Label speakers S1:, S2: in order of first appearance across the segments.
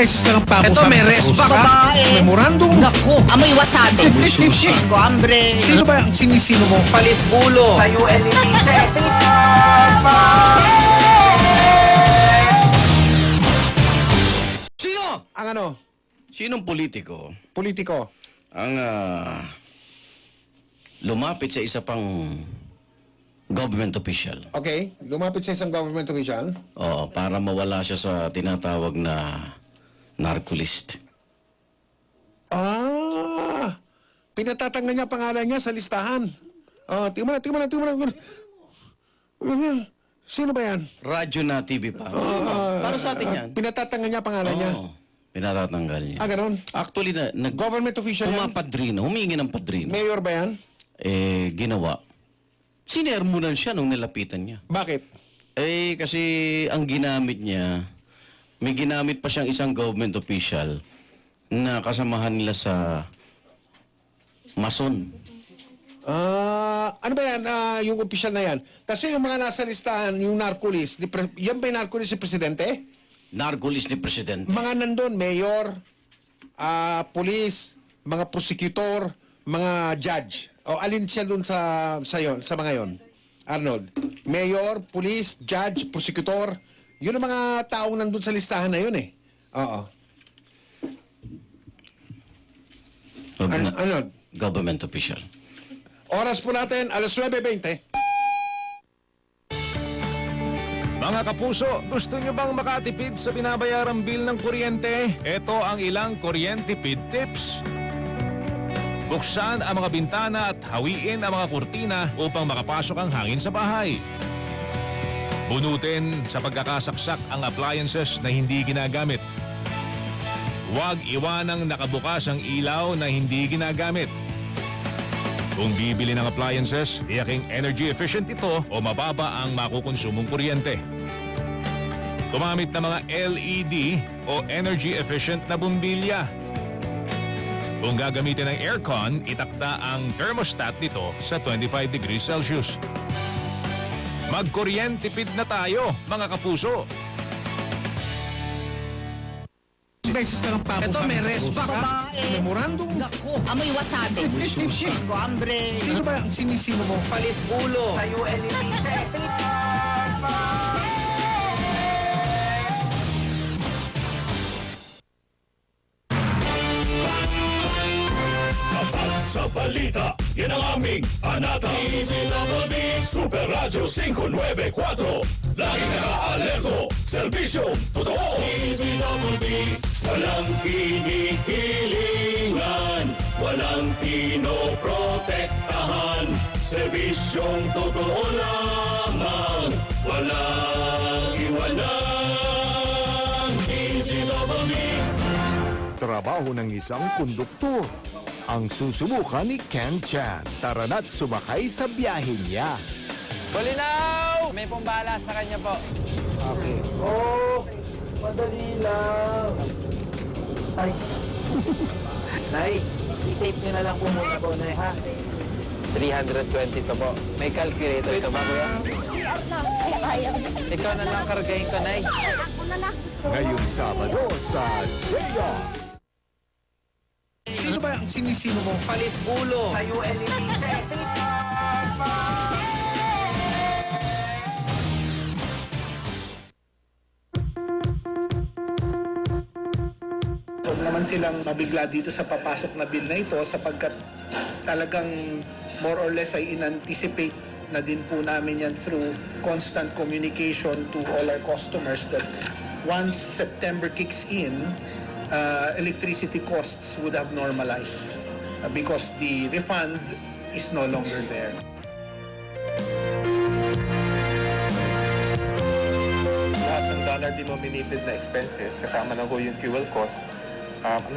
S1: beses na lang pa ako
S2: Ito, may respa ka.
S1: Memorandum.
S3: Naku, amoy wasabi. Ko, hambre.
S1: Sino ba ang sinisino mo?
S2: Palit ulo.
S3: Tayo
S2: Sino?
S1: Ang ano?
S4: Sinong politiko
S1: Politiko.
S4: ang lumapit sa isa pang government official
S1: Okay. Lumapit sa isang government official.
S4: para mawala siya sa tinatawag na narcolist?
S1: Pinatatanggal niya pangalan niya sa listahan. Tingnan mo na. Sino ba yan?
S4: Radyo na TV pa. Para sa atin yan.
S1: Pinatatanggal niya pangalan niya.
S4: Oo, pinatatanggal niya.
S1: Ganon.
S4: Actually,
S1: Government official yan.
S4: pumapadrino, humingi ng padrino.
S1: Mayor ba yan?
S4: Ginawa. Sinermonan siya nung nilapitan niya.
S1: Bakit?
S4: Kasi ang ginamit niya, may ginamit pa siyang isang government official na kasamahan nila sa Mason.
S1: Ano ba yan? Yung official na yan. Kasi yung mga nasa listahan, yung narco-list, yan ba yung narco-list si Presidente?
S4: Narcolis ni Presidente.
S1: Mga nandun, mayor, police, mga prosecutor, mga judge. O alin siya dun sa mga yon? Arnold. Mayor, police, judge, prosecutor. Yun ang mga taong nandun sa listahan na yun eh. Oo. Arnold.
S4: Government official.
S1: Oras po natin, alas 9:20.
S5: Mga kapuso, gusto nyo bang makatipid sa binabayarang bill ng kuryente? Ito ang ilang kuryente-tipid tips. Buksan ang mga bintana at hawiin ang mga kurtina upang makapasok ang hangin sa bahay. Bunutin sa pagkakasaksak ang appliances na hindi ginagamit. Huwag iwanang nakabukas ang ilaw na hindi ginagamit. Kung bibili ng appliances, tiyaking energy efficient ito o mababa ang makukonsumong kuryente. Gumamit ng mga LED o energy efficient na bumbilya. Kung gagamitin ng aircon, itakda ang thermostat nito sa 25 degrees Celsius. Magkuryentipid na tayo, mga kapuso.
S1: Beses na lang pa ako
S2: Ito, may respa ka.
S1: Memorandum.
S3: Naku, amoy wasabi. Ko, hambre.
S1: Sino ba ang sinisino mo?
S2: Palit ulo.
S3: Tayo
S6: Sa balita, yan ang aming panata. DZWB Super Radio 594. Laging naka-alerto, serbisyong totoo. DZWB, walang kinikilingan, walang pinoprotektahan. Serbisyong totoo lamang, walang iwanan. DZWB.
S7: Trabaho ng isang konduktor. Ang susubukan ni Ken Chan. Tara na't sumakay sa biyahe niya.
S8: Bulinaw! May pumbala sa kanya po.
S1: Okay.
S8: Oh, madali lang. Ay. Nay, i-tape nyo na lang po muna po, Nay, ha? 320 to po. May calculator ka ba, kuya? Ikaw na lang kargahin ko, Nay.
S7: Ngayong Sabado sa Day Off.
S1: Sino ba ang sinisino mo?
S2: Palit ulo.
S3: Tayo
S9: Huwag naman silang mabigla dito sa papasok na bill na ito sapagkat talagang more or less ay in-anticipate na din po namin yan through constant communication to all our customers that once September kicks in, electricity costs would have normalized because the refund is no longer there.
S10: Lahat ng dollar-denominated na expenses, kasama na ho yung fuel cost,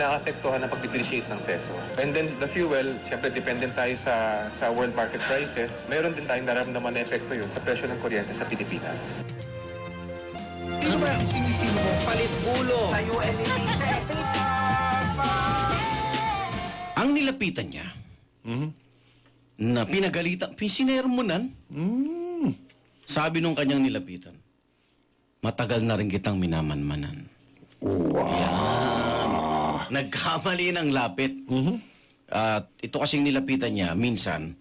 S10: naapektuhan ng pag-depreciate ng peso. And then the fuel, siyempre dependent tayo sa world market prices. Meron din tayong naramdaman na epekto yun sa presyo ng kuryente sa Pilipinas.
S1: Sino ba ang sinisino mo?
S2: Palit ulo.
S3: Tayo
S4: Ang nilapitan niya, na pinagalitan, sinermonan, sabi nung kanyang nilapitan, matagal na rin kitang minamanmanan. Wow! Nagkamali ng lapit. At ito kasing nilapitan niya, minsan,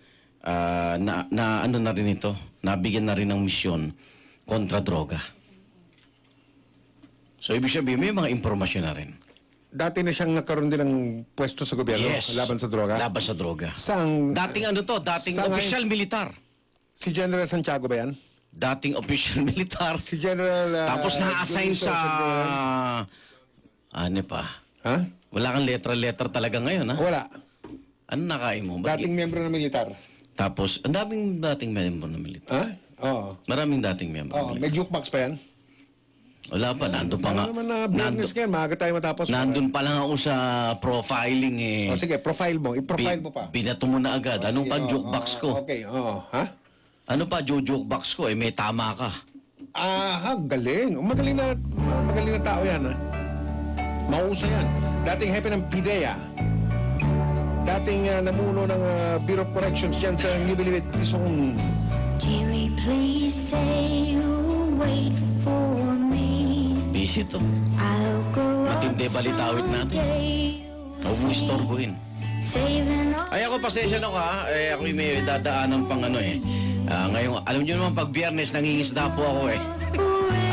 S4: na ano na rin ito, nabigyan na rin ng misyon kontra droga. So, ibig sabihin, may mga impormasyon na rin.
S1: Dati na siyang nagkaroon din ng pwesto sa gobyerno laban sa droga.
S4: Laban sa droga.
S1: Dating
S4: dating official militar.
S1: Si General Santiago ba yan?
S4: Dating official militar.
S1: Si General...
S4: Tapos na-assign sa... Ano pa?
S1: Ha?
S4: Wala kang letra-letra talaga ngayon, ha?
S1: Wala.
S4: Ano nakain mo?
S1: Dating miyembro ng militar.
S4: Tapos, ang daming dating miyembro ng militar.
S1: Ha? Oo.
S4: Maraming dating miyembro.
S1: Oo. May jukebox pa yan?
S4: Wala pa, nandun pa nga.
S1: Ano naman na business ngayon, maaga tayo matapos.
S4: Nandun pa lang ako sa profiling eh.
S1: O sige, profile mo. I-profile mo pa.
S4: Binato mo na agad. Anong pa jukebox ko?
S1: Okay, oo. Ha?
S4: Ano pa jukebox ko? Eh, may tama ka.
S1: Galing. Magaling na tao yan, ha? Mauso yan. Dating hepe ng PIDEA. Dating namuno ng Bureau of Corrections dyan sa Nibilibit, Quezon.
S11: Jimmy, please say you'll wait for me.
S4: Busy to.
S11: I'll go
S4: Matindi balitawit natin. Huwag mo istorbohin. Ay ako, pasensya na ko ha. Ako may dadaanan pang ano eh. Ngayon, alam nyo naman pag Biyernes, nangingisda po ako eh.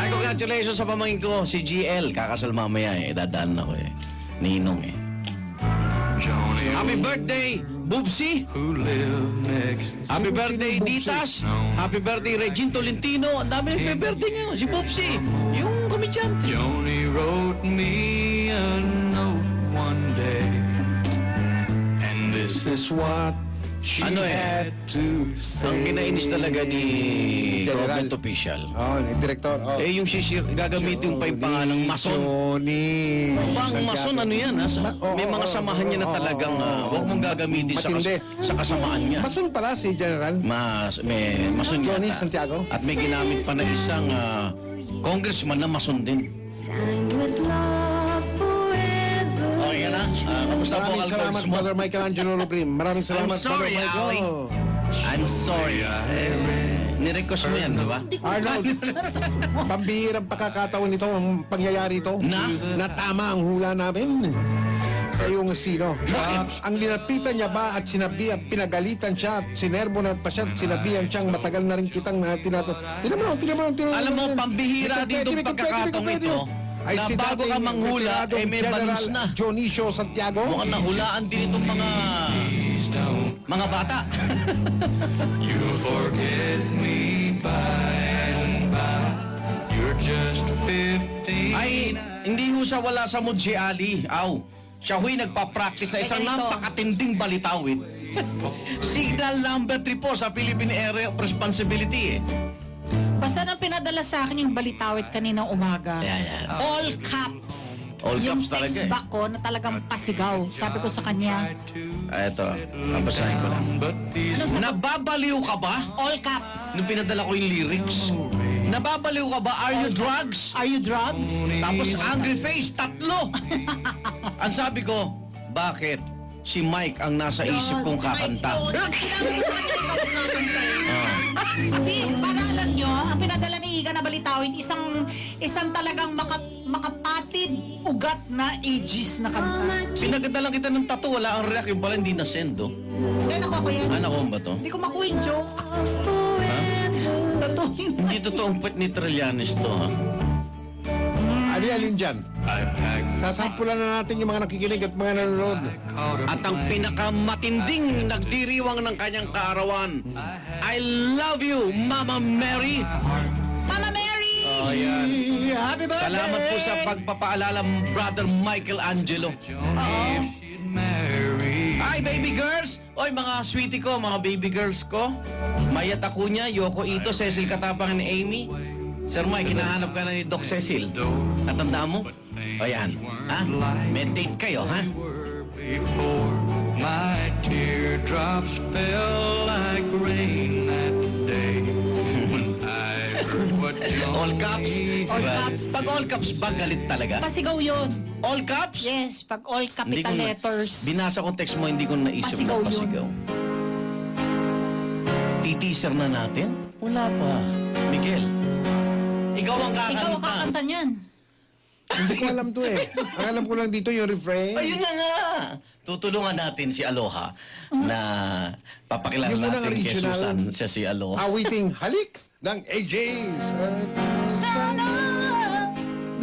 S4: Ay, congratulations sa pamangkin ko, si GL. Kakasal mamaya eh. Dadaan ako eh. Ninong eh. Happy birthday, Bubsy! Happy birthday, Ditas! Happy birthday, Regine Tolentino! Ang dami nagpe-birthday ngayon. Si Bubsy, yung komedyante.
S6: Joni wrote me a note one day, and this is what she
S4: Ano eh,
S6: had to say.
S4: ang kinainis talaga ni
S1: General.
S4: government official.
S1: Ni Director.
S4: Eh yung gagamitin pa yung pangalang mason.
S1: Johnny.
S4: Bang mason, ano yan? Ha? May mga samahan niya na talagang huwag mong gagamitin sa kasamaan niya.
S1: Mason pala si General.
S4: May mason
S1: Johnny
S4: yata.
S1: Santiago.
S4: At may ginamit pa na isang congressman na mason din. Okay na? Kamusta po
S1: Maraming
S4: ang
S1: salamat,
S4: alcohols mo?
S1: Brother Michelangelo Lubrim. Maraming salamat,
S4: I'm sorry,
S1: Brother Michael.
S4: Ali. I'm sorry. Nirequest mo yan, di ba?
S1: Arnold, pambihirang pagkakataon ito, ang pangyayari ito, na tama ang hula namin sa iyong sino. Ang linapitan niya ba at sinabihan, pinagalitan siya at sinermonan pa siya at sinabihan siyang matagal na rin kitang tinato.
S4: Alam mo, pambihira dito pagkakataong ito,
S1: ay
S4: na
S1: si
S4: bago ka
S1: dating
S4: manghula,
S1: retiradong
S4: may
S1: General
S4: balance na.
S1: Dionisio Santiago.
S4: Mukhang nahulaan din itong mga bata.
S6: You forget me by and by. You're just 15.
S4: Ay, hindi ho siya wala sa mood si Ali. Aw, siya ho'y nagpa-practice na isang napakatinding balitawid. Signal number 3 po sa Philippine Area of Responsibility eh.
S3: Basta nang pinadala sa akin yung balitawit kaninang umaga.
S4: Yeah.
S3: All caps.
S4: All
S3: yung
S4: caps talaga
S3: text back ko na talagang pasigaw. Sabi ko sa kanya,
S4: Ito, babasahin ko lang.
S3: ano sa
S4: Nababaliw ka ba?
S3: all caps?
S4: Nung pinadala ko yung lyrics. Nababaliw ka ba? Are you drugs?
S3: Are you drugs?
S4: Tapos angry face, 3. Ang sabi ko, bakit? Si Mike ang nasa isip kong kakanta.
S3: Sinabi ko sa kanya, ikaw ang kakanta. Hindi, para alam nyo, ang pinadala ni Iga na balitawin, isang talagang makapatid, ugat na ages na kanta.
S4: Pinagdala kita ng tattoo, wala ang react, yung pala hindi na-send, oh.
S3: Hindi, nakuha ko yan.
S4: Anak ko ba to?
S3: Hindi ko makuha yung joke.
S4: Ha?
S3: Totoo yun.
S4: Hindi totoong pet ni Trillanes to, ha?
S1: Alin dyan. Sasampulan na natin yung mga nakikinig at mga nanonood.
S4: At ang pinakamatinding nagdiriwang ng kanyang kaarawan, I love you, Mama Mary.
S3: Mama Mary!
S4: Oh, yan.
S3: Happy birthday!
S4: Salamat po sa pagpapaalala, Brother Michelangelo. Hi, baby girls! Oy, mga sweetie ko, mga baby girls ko. Mayat Acuña, Yoko Ito, Cecil Katapang ni Amy. Sir Mike, hinahanap ka na ni Doc Cecil. Natandaan mo? O yan. Ha? May date kayo, ha?
S6: Before my teardrops fell like rain that day when I heard what
S4: All caps?
S3: All caps.
S4: Pag all caps ba, galit talaga?
S3: Pasigaw yun.
S4: All caps?
S3: Yes, pag all
S4: Hindi
S3: capital
S4: ko
S3: letters.
S4: Binasa ko text mo, hindi ko naisip
S3: Pasigaw
S4: na
S3: yun.
S4: pasigaw. Titeaser na natin? Wala pa. Miguel, ikaw ang kakanta.
S3: Ikaw ang kakanta niyan.
S1: Hindi ko alam to eh. Ang alam ko lang dito yung refrain.
S4: Ayun na nga. Tutulungan natin si Aloha na papakilala
S1: Yung unang
S4: natin kay
S1: original,
S4: Susan siya si Aloha.
S1: Awiting halik ng AJ's. Sana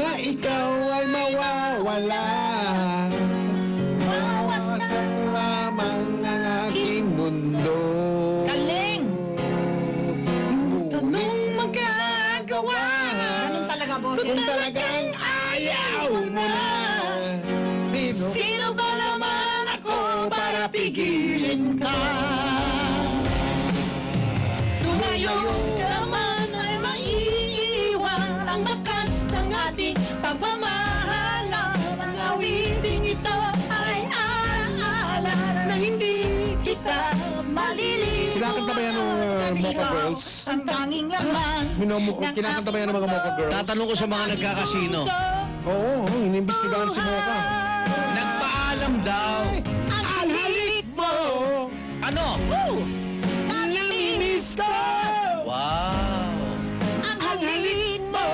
S1: na ikaw ay mawawala. Mawasak lamang ang aking mundo.
S3: Galing!
S1: Anong magagawa?
S3: Ganun talaga, boss.
S1: Kung talagang ayaw mo na.
S3: Sino ba naman ako para pigilin ka? Tumayo ka man ay maiiwan ang bakas ng ating pagmamahalan. Ang awiting ito ay aalala na hindi kita malilimutan.
S1: Kinakanta ba yan ng Mocha Girls?
S3: Ang tanging laman.
S1: Kinakanta ba yan ng mga Mocha Girls?
S4: Tatanong ko sa mga nagkakasino.
S1: Oo, inimbestigahan si Mocha.
S4: Nagpaalam daw.
S3: Ang halik mo.
S4: Ano?
S3: Namimiss ko.
S4: Wow.
S3: Ang halik mo.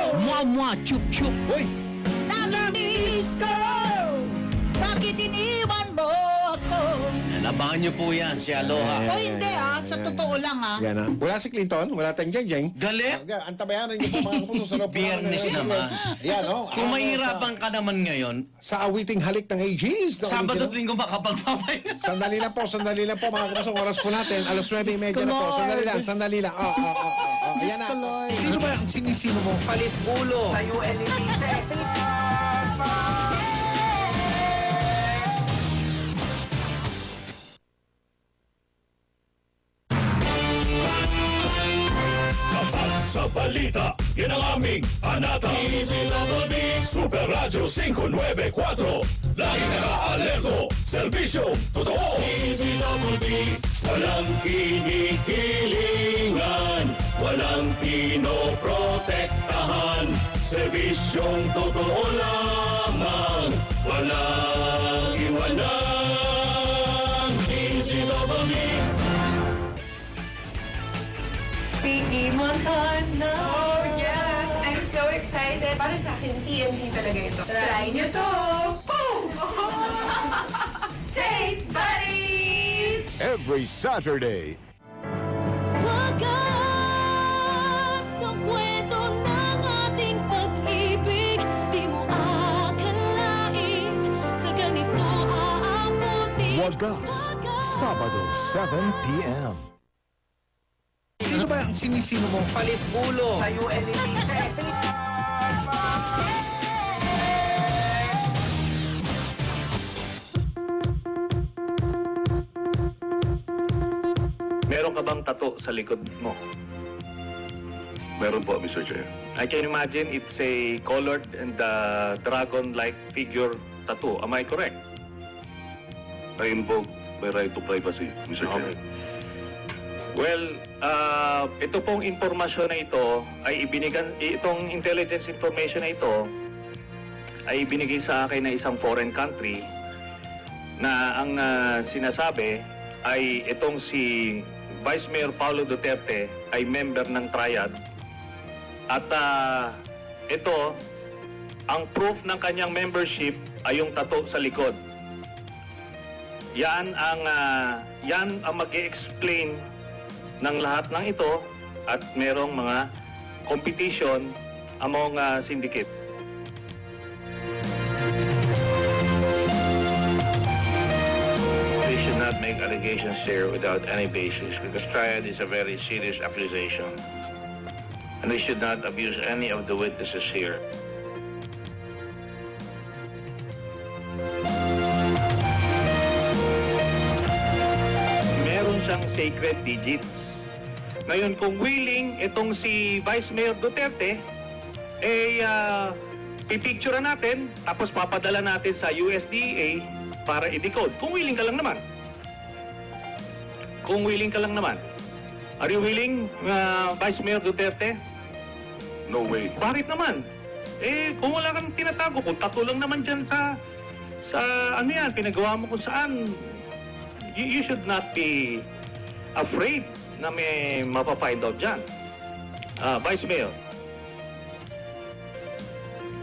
S4: Mwa, chup, chup.
S1: Uy!
S3: Namimiss ko. Bakit iniwan mo ako?
S4: Abangan niyo po yan, si Aloha.
S3: O hindi sa totoo lang
S1: Yan na. Wala si Clinton, wala tayong jeng-jeng.
S4: Galit?
S1: Antabayanan niyo po mga kapuso sa loob.
S4: Biyernes naman.
S1: Yan, no?
S4: Kung mahirapan ka naman ngayon,
S1: Sa awiting halik ng AGs.
S4: Sabado at Linggo makapagpapahinga.
S1: Sandali lang po mga kapuso. Oras po natin. Alas 9:30 na po. Sandali lang. Ayan na. Sino ba ang sinisino mo?
S8: Palit ulo. Sa
S5: Sa balita, yan ang aming anata. Super Radio 594. Lagi naka-alerto. Serbisyo totoo. Walang kinikilingan. Walang pinoprotektahan. Serbisyong totoo lamang. Walang iwanan. Easy Double B.
S12: Piggy Montana. Oh, yes! I'm so excited. Para sa akin, TNT talaga ito. Try nyo to! Boom! Says buddies!
S7: Every Saturday,
S11: Wagas ang kwento ng ating pag-ibig. Di mo akalain sa ganito aabutin.
S7: Wagas, Sabado, 7 p.m.
S1: Sino ba ang sinisino mo?
S8: Palit ulo. Sa
S5: Meron ka bang tato sa likod mo? Meron po, Mr. Chair. I can imagine it's a colored and dragon-like figure tattoo. Am I correct? I invoke my right to privacy, Mr. Chair. Well, ito pong impormasyon na ito ay itong intelligence information na ito ay ibinigay sa akin na isang foreign country na ang sinasabi ay itong si Vice Mayor Paulo Duterte ay member ng Triad at ito, ang proof ng kanyang membership ay yung tattoo sa likod. Yan ang mag-i-explain ng lahat ng ito at merong mga competition among syndicate.
S13: We should not make allegations here without any basis because Triad is a very serious accusation. And we should not abuse any of the witnesses here.
S5: Meron siyang sacred digits. Ngayon, kung willing itong si Vice Mayor Duterte, pipicture natin, tapos papadala natin sa USDA para i-decode. Kung willing ka lang naman. Kung willing ka lang naman. Are you willing, Vice Mayor Duterte? No way. Bakit naman? Kung wala kang tinatago, kung tattoo lang naman dyan sa ano yan, pinagawa mo kung saan, you should not be afraid na may mapafind out dyan. Vice Mayor.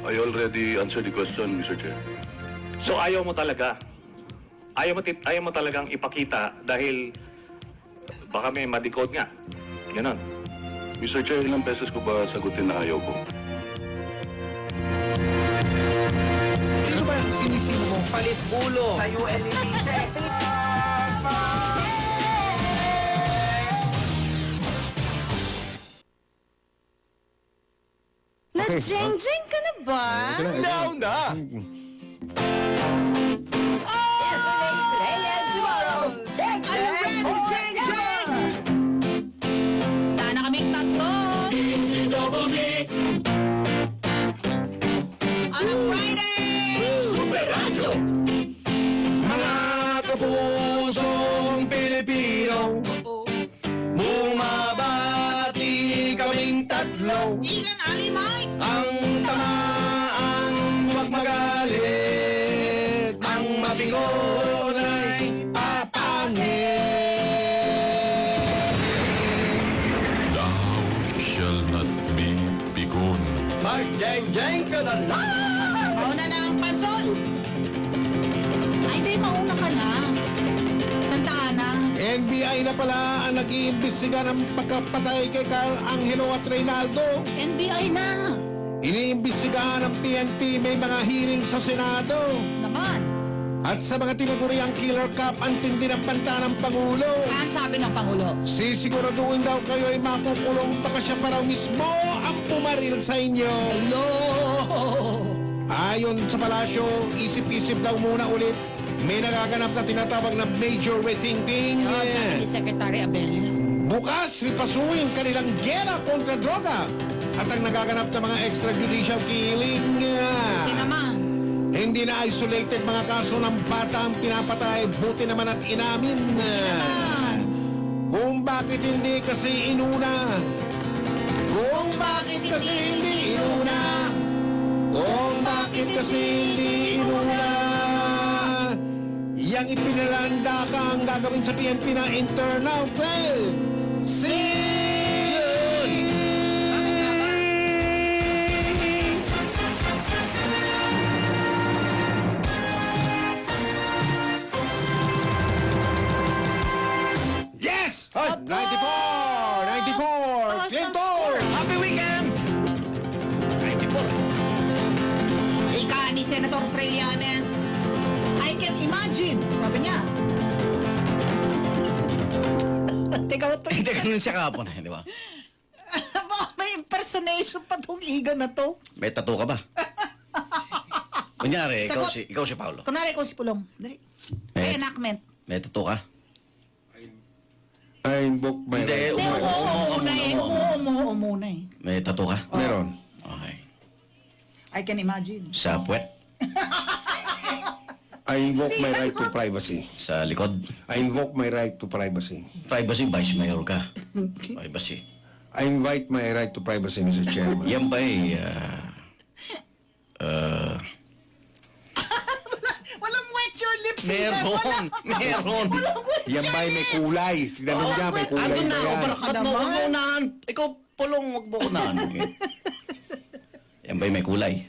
S14: I already answered the question, Mr. Chair.
S15: So ayaw mo talaga? Ayaw mo talagang ipakita dahil baka may madikot nga. Ganon.
S14: Mr. Chair, ilang beses ko ba sagutin na ayaw ko?
S1: Sino ba yung sinisino mo?
S2: Palit ulo.
S8: Tayo eliminated.
S11: Na-jeng-jeng ka na ba?
S2: Now na!
S3: Sana kaming tatlo. On a Friday!
S4: Mga kapusong Pilipino, bumabati kaming tatlo.
S3: Ilan alimay?
S4: Ang tamaan, huwag magalit. Ang mabigon ay papangit.
S5: Thou shall not be pikun.
S2: Mag-jeng-jeng ka na lang!
S3: Mauna na ang pansol. Ay, di, mauna ka na. Santa Ana.
S1: NBI na pala ang nag-iimbestiga ng pagkapatay kay Carl Angelo at Reynaldo.
S3: NBI na.
S1: Iniimbestigahan ng PNP, may mga hearing sa Senado.
S3: Naman.
S1: At sa mga tinaguriang killer cop, ang tindi ng banta ng Pangulo.
S3: Ang sabi ng Pangulo.
S1: Sisiguraduhin daw kayo ay makukulong baka siya pa raw mismo ang pumaril sa inyo.
S3: Hello!
S1: Ayon sa palasyo, isip-isip daw muna ulit. May nagaganap na tinatawag na major rethinking.
S3: Sabi ni Secretary Abel.
S1: Bukas, ripasuin kanilang gera kontra droga. At ang nagaganap na mga extrajudicial killing.
S3: Hindi naman.
S1: Hindi na isolated mga kaso ng bata ang pinapatay. Buti naman at inamin. Kung bakit hindi kasi inuna. Kung bakit kasi hindi inuna. Kung bakit kasi hindi inuna. Yang ipinalanda ka ang gagawin sa PNP na internal well. Yes! 94! 94! Clinton!
S4: Happy weekend! 94.
S3: Ika ni Senator Trillanes. I can imagine. Sabi niya. Teka, ito.
S4: Hindi, ganun siya kahapon, di ba?
S3: May impersonation pa tong iga na to.
S4: May tattoo ka ba? Kunyari,
S3: Sagot.
S4: ikaw si Paolo.
S3: Kunwari ko si Pulong. Dali. May enactment.
S4: May tattoo ka?
S1: I invoke my
S4: Hindi,
S1: right.
S3: Hindi, umuo muna eh. Umuo muna eh.
S4: May tattoo ka?
S1: Meron.
S4: Okay.
S3: I can imagine.
S4: Sa puwet?
S1: I invoke my right to privacy.
S4: Sa likod?
S1: I invoke my right to privacy.
S4: Privacy, Vice Mayor ka. Privacy.
S1: I invite my right to privacy, Mr. Chairman.
S4: Yan ba eh,
S3: Walang wet your lips.
S4: meron.
S3: Walang wet
S1: Yan ba may kulay? Tinanong niya, may kulay
S4: Ano
S1: ba
S4: na,
S1: yan?
S4: ba't mo wag mo unahan? Ikaw, Pulong, wag mo unahan. Yan ba may kulay?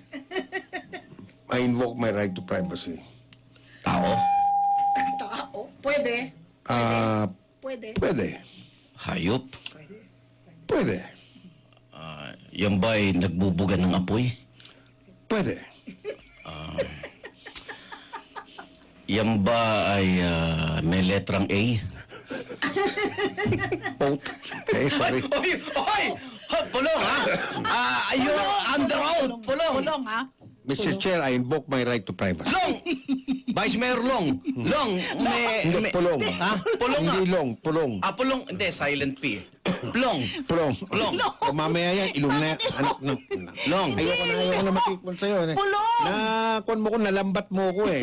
S1: I invoke my right to privacy.
S4: Tao?
S3: Tao? Pwede. Pwede.
S1: Pwede.
S4: Hayop?
S1: Pwede.
S4: Yan ba ay nagbubugan ng apoy?
S1: Pwede.
S4: Yan ba ay may letrang A?
S1: Sorry.
S4: Oy! Pulong, ha? You're under oath, Pulong.
S3: Pulong, ha?
S1: Mr. Chair, I invoke my right to privacy.
S4: Long! Vice Mayor Long. Long,
S1: Hindi, pulong.
S4: Ha? Pulong
S1: Hindi
S4: nga.
S1: long, pulong.
S4: Pulong. Hindi, silent P. Plong.
S1: Pulong.
S4: Long.
S1: O mamaya yan, ilong na, anak ng...
S4: Long.
S1: Ayoko na makikwan sa'yo.
S3: Pulong!
S1: Kwan mo ko, nalambat mo ko eh.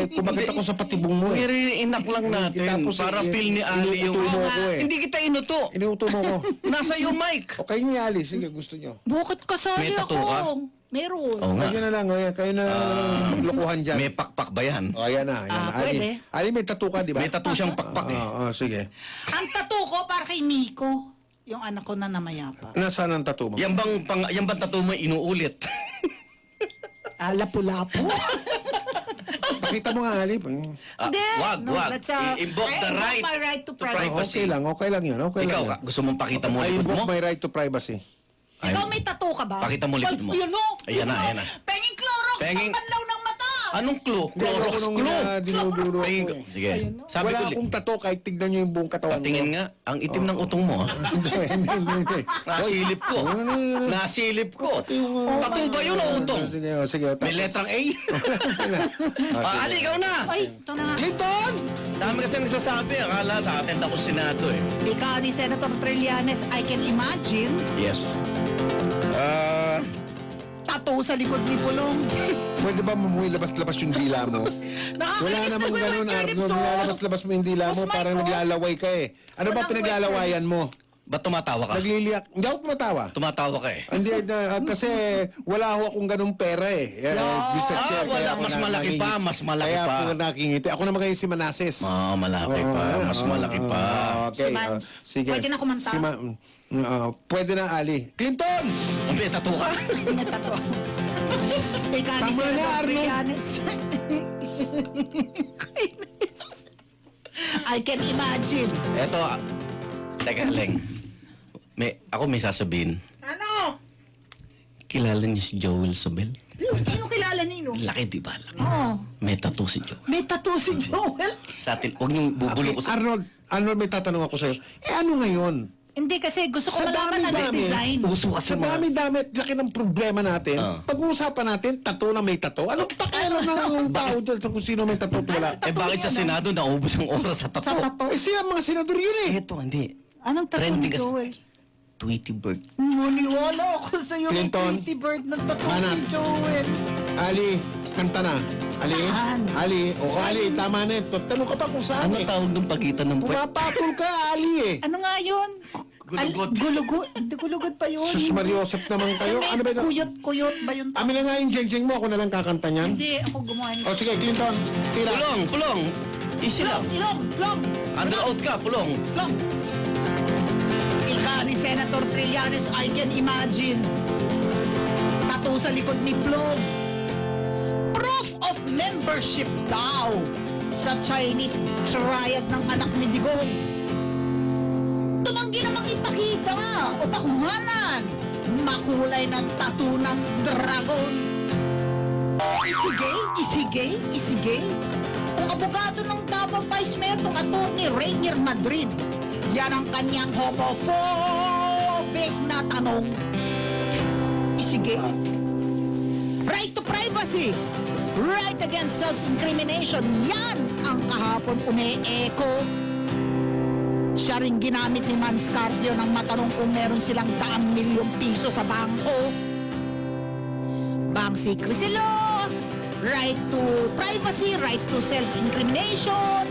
S1: Kumakit ako sa patibong mo eh.
S4: Inak lang natin.
S1: Tapos,
S4: Para feel ni Ali yung...
S1: inuuto mo ko eh.
S4: Hindi kita inuto.
S1: Inuuto mo ko.
S4: Nasa iyo, Mike.
S1: O kayo ni Ali, sige, gusto nyo.
S3: Bukod kasali
S4: May
S3: ako.
S4: tattoo ka?
S3: Meron.
S4: Oo nga.
S1: Kayo na lang, kayo na maglokohan dyan.
S4: May pakpak ba yan?
S1: O, ayan na. Ayan.
S3: Pwede.
S1: Ali, may tattoo ka, di ba?
S4: May tattoo siyang pakpak eh.
S1: Oo, sige.
S3: Ang tattoo ko para kay Miko. Yung anak ko na namayapa.
S1: Nasaan ang tattoo mo?
S4: Yan bang tattoo mo inuulit?
S3: Lapu-lapu.
S1: Pakita mo nga, Ali.
S3: Hindi.
S4: Wag. I-invoke the right
S3: my right to
S4: to
S3: privacy.
S1: Okay lang yun. Okay
S4: Ikaw,
S1: lang yun.
S4: gusto mong pakita mo
S1: I
S4: likod mo?
S1: invoke my right to privacy.
S3: Ikaw may tattoo ka ba?
S4: Pakita mo likod mo.
S3: Yun o.
S4: Ayan na.
S3: Penging Clorox, pangbanlaw ng mata.
S4: Anong clue? Clorox clue.
S1: Dinuduro ko.
S4: Sige. Sabi
S1: Wala
S4: ko,
S1: akong tato kahit tignan nyo yung buong katawan
S4: patingin nga, ang itim ng utong mo.
S1: Hindi.
S4: Nasilip ko. Nasilip ko. Tattoo ba yun o utong?
S1: Sige.
S4: May letrang A. Ali, ikaw na.
S3: Ay, ito na nga.
S1: Clinton!
S4: Dami kasi nagsasabi. Akala na-attend ako Senado eh.
S3: Ika ni Senator Trillanes, I can imagine.
S4: Yes.
S3: Tattoo sa likod ni Pulong.
S1: Pwede ba mumuwi labas-labas yung dila mo? Wala namang ganun, Arnold. Labas-labas mo yung dila mo, parang naglalaway ka eh. Ano ba pinaglalawayan mo?
S4: Ba't tumatawa ka?
S1: Nagliliyak. Hindi ako tumatawa.
S4: Tumatawa ka eh.
S1: Hindi, kasi wala ho akong ganung pera eh. Mr. Chair,
S4: wala. Mas malaki pa.
S1: Kaya po nakingiti. Ako naman kayo si Manases.
S4: Malaki pa. Mas malaki pa.
S1: Okay. Sige.
S3: Pwede na kumanta?
S1: Pwede na, Ali. Clinton!
S4: May tattoo ka?
S3: May tattoo. Ika ni
S1: Tama na,
S3: Senator
S1: Arnold.
S3: Trillanes. I can imagine.
S4: Eto, teka lang. Ako may sasabihin.
S3: Ano?
S4: Kilala niyo si Joel Sobel?
S3: Sino kilala ninyo?
S4: Laki, di ba?
S3: Oo.
S4: May tattoo si Joel.
S3: May tattoo si Joel?
S4: Sa atin, huwag niyong bubulo ko sa...
S1: Arnold, may tatanong ako sa'yo. Ano ngayon?
S3: Hindi kasi gusto ko malaman na design.
S4: Uso kasi
S1: Sa dami-dami, laki ng problema natin. Pag-uusapan natin, tattoo na may tattoo. Anong pakialam na ng tao dyan sa kung sino may tattoo at wala?
S4: Bakit sa Senado naubos ang oras sa tattoo?
S1: Siya mga senador yun eh.
S4: Ito, hindi.
S3: Anong tattoo ni
S4: Trending kasi.
S3: Joel?
S4: Tweety Bird.
S3: Maniwala ako sa'yo ng
S1: Clinton.
S3: Tweety Bird ng tattoo
S1: Anak.
S3: si Joel.
S1: Ali, kanta na. Ali?
S3: Saan?
S1: Ali, Ali, tama na ito. Tanong ka pa kung saan
S4: Ano
S1: eh.
S4: tawag ng pagitan ng puwet?
S1: Pumapatol ka, Ali eh.
S3: Ano nga yun?
S4: Gulugod.
S3: Gulugod. Hindi gulugod pa yun.
S1: Sus Mariosep naman kayo. Ano ba ito?
S3: Kuyot ba yun?
S1: Amin na nga yung jeng-jeng mo. Ako na lang kakanta niyan.
S3: Hindi, ako gumawa nito.
S1: O sige, Clinton. Tira.
S4: Pulong. Easy lang.
S3: Ilong.
S4: Under out ka, pulong.
S3: Ika ni Senator Trillanes, I can imagine. Tattoo sa likod ni Plog. Proof of membership daw sa Chinese triad ng anak ni Digong. Tumanggi namang ipakita o pakuhanan. Makulay na tattoo ng dragon. Is he gay? Ang abogado ng Davao Vice Mayor, ng attorney Rainier Madrid, yan ang kanyang homophobic na tanong. Is he gay? Right to privacy. Right against self-incrimination. Yan ang kahapon umi-echo. Siya rin ginamit ni Manscarpio nang matanong kung meron silang 100 milyong piso sa bangko. Bank secrecy law, right to privacy, right to self-incrimination.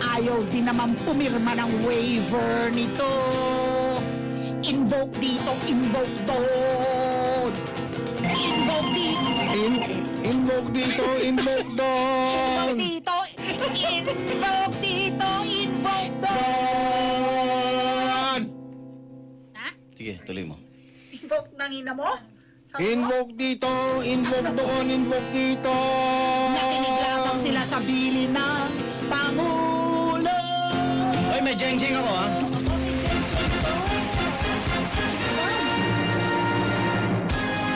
S3: Ayaw din naman pumirma ng waiver nito. Invoke dito, invoke doon. Invoke dito.
S1: Invoke dito, invoke doon.
S3: Invoke dito, invoke doon.
S4: Sige, tuloy mo.
S3: Invoke ng ina mo?
S1: Invoke dito, invoke doon, invoke dito.
S3: Nakinig lamang sila sa bili ng Pangulo.
S4: Oy, may jeng-jeng ako ha.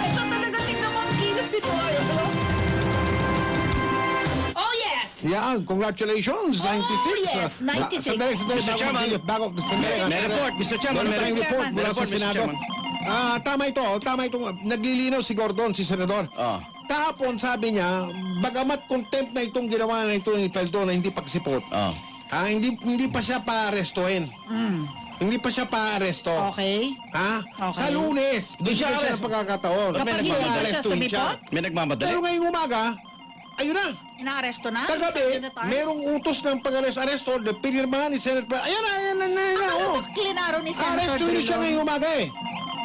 S3: Ito talaga, tingnan mo ang kilos nito. Oh, yes!
S1: Yeah, congratulations, 96.
S3: yes, 96.
S1: Sandali,
S4: Mr. Chairman. May report, Mr. Chairman.
S1: May report mula sa
S4: Mr.
S1: Senado.
S4: Chairman.
S1: Tama ito. Naglilinaw si Gordon, si Senador. Kahapon sabi niya, bagamat contempt na itong ginawa na ito ni Feldo na hindi pagsipot, hindi pa siya pa-arestuhin. Hindi pa siya pa-aresto.
S3: Okay.
S1: Okay. Sa Lunes, doon siya ng pagkakataon.
S3: Kapag hindi pa siya sumipot?
S4: May nagmamadali.
S1: Pero ngayong umaga, ayun na.
S3: Inaaresto na?
S1: Kagabi, merong utos ng pag-aresto, pinirmahan ni Senator. Ayan na.
S3: Ano klinaro ni Senator
S1: Arestuhin siya
S3: Drilon?
S1: ngayong umaga eh.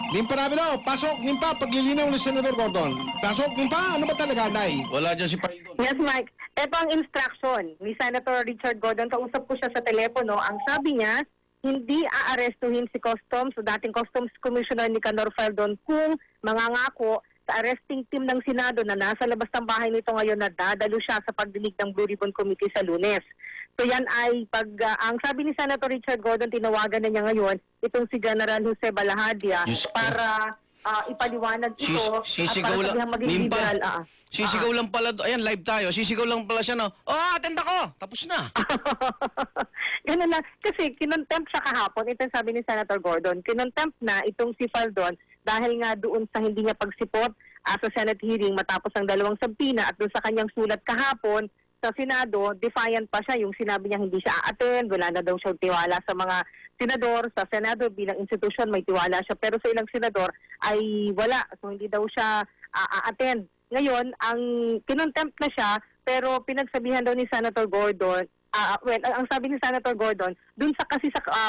S1: Nimpa namin daw, pasok, nimpa, paglilinaw ni Senator Gordon. Pasok, nimpa, ano ba talaga, Day?
S4: Wala dyan si Paridon.
S16: Yes, Mike. Ito ang instruction ni Senator Richard Gordon. Kausap ko siya sa telepono. Ang sabi niya, hindi aarestuhin si Customs o dating Customs Commissioner Nicanor Feldon kung mangangako sa arresting team ng Senado na nasa labas ng bahay nito ngayon na dadalo siya sa pagdinig ng Blue Ribbon Committee sa Lunes. So yan ay ang sabi ni Senator Richard Gordon, tinawagan na niya ngayon itong si General Jose Balahadia para ipaliwanag ito
S4: Sisigaw
S16: at para
S4: lang.
S16: sabihang maging
S4: Nimpa.
S16: liberal.
S4: Sisigaw lang pala. Ayan, live tayo. Sisigaw lang pala siya, no? Attend ako! Tapos na.
S16: Ganun lang. Kasi kinontempt siya kahapon. Ito sabi ni Senator Gordon. Kinontempt na itong si Faldon dahil nga doon sa hindi niya pagsipot sa Senate hearing matapos ang 2 sabina at doon sa kanyang sulat kahapon sa Senado, defiant pa siya. Yung sinabi niya hindi siya a-attend, wala na daw siya tiwala sa mga senador. Sa Senado bilang institusyon may tiwala siya, pero sa ilang senador ay wala. So hindi daw siya a-attend. Ngayon, ang kinontempt na siya, pero pinagsabihan daw ni Senator Gordon, ang sabi ni Senator Gordon, dun sa